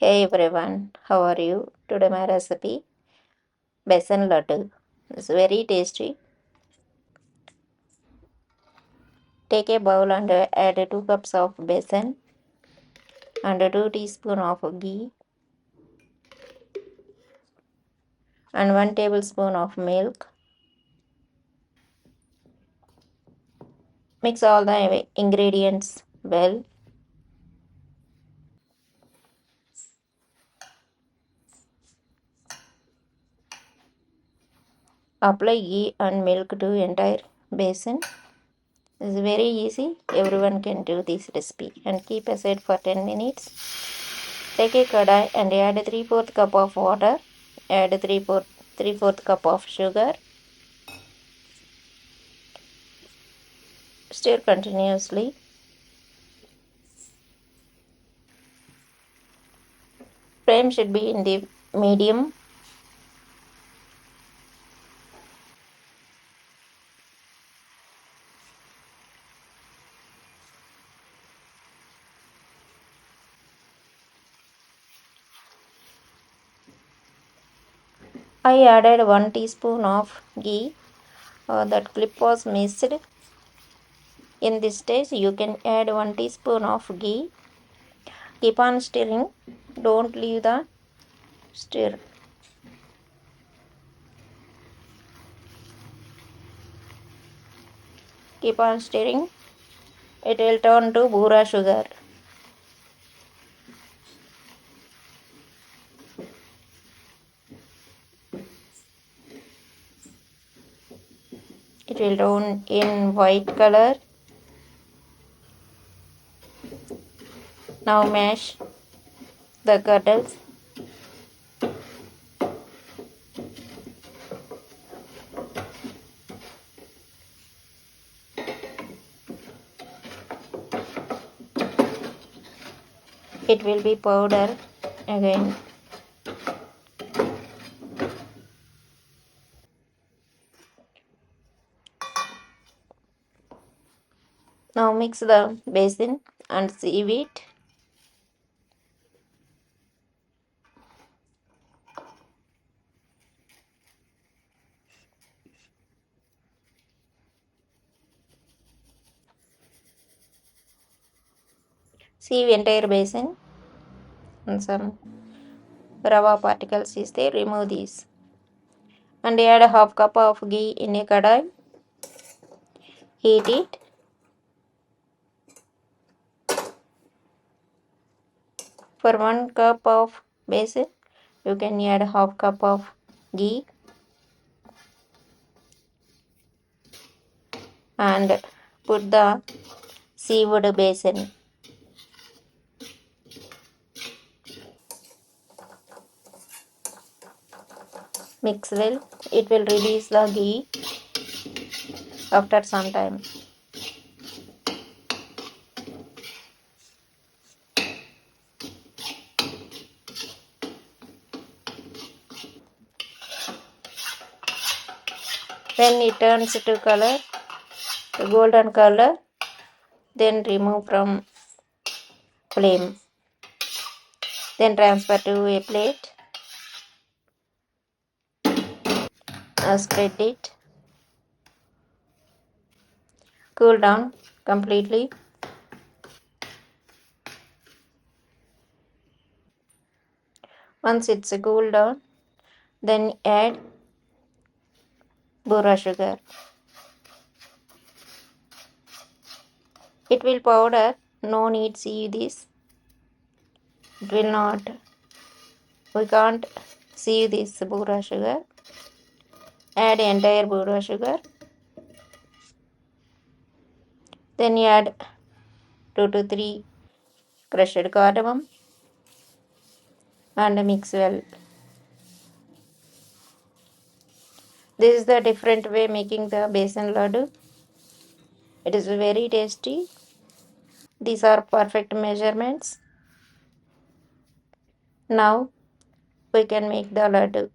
Hey everyone, how are you? Today my recipe besan laddu. It's very tasty. Take a bowl and add 2 cups of besan and 2 teaspoons of ghee and 1 tablespoon of milk. Mix all the ingredients well. Apply ghee and milk to entire basin. It's very easy. Everyone can do this recipe and keep aside for 10 minutes. Take a kadai and add 3/4 cup of water. Add 3/4 cup of sugar. Stir continuously. Flame should be in the medium. I added 1 teaspoon of ghee. That clip was missed. In this stage, you can add 1 teaspoon of ghee. Keep on stirring. Don't leave the stir. Keep on stirring. It will turn to bura sugar. It will turn in white color. Now mash the girdles. It will be powder again. Now mix the basin and sieve it. Sieve entire basin and some rava particles is there. Remove these and add a half cup of ghee in a kadai. Heat it. For 1 cup of besan, you can add half cup of ghee and put the sieved besan. Mix well. It will release the ghee after some time. When it turns to color, the golden color, then remove from flame. Then transfer to a plate. Spread it. Cool down completely. Once it's cooled down, then add bura sugar. It will powder. No need see this. It will not. We can't see this bura sugar. Add entire bura sugar. Then add 2 to 3 crushed cardamom and mix well. This is the different way making the besan laddu. It is very tasty. These are perfect measurements. Now we can make the laddu.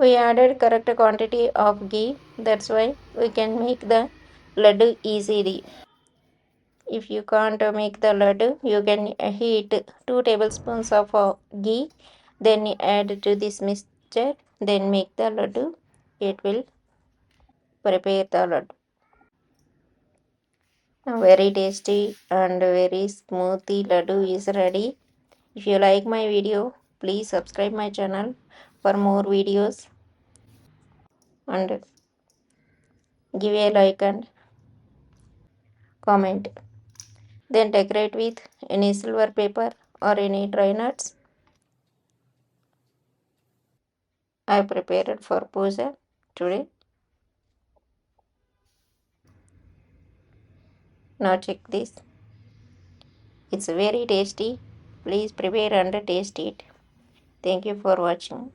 We added correct quantity of ghee, that's why we can make the laddu easily. If you can't make the laddu, you can heat 2 tablespoons of ghee, then add to this mixture, then make the laddu. It will prepare the laddu. Very tasty and very smoothie laddu is ready. If you like my video, please subscribe my channel for more videos and give a like and comment. Then decorate with any silver paper or any dry nuts. I prepared for puja today. Now check this. It's very tasty. Please prepare and taste it. Thank you for watching.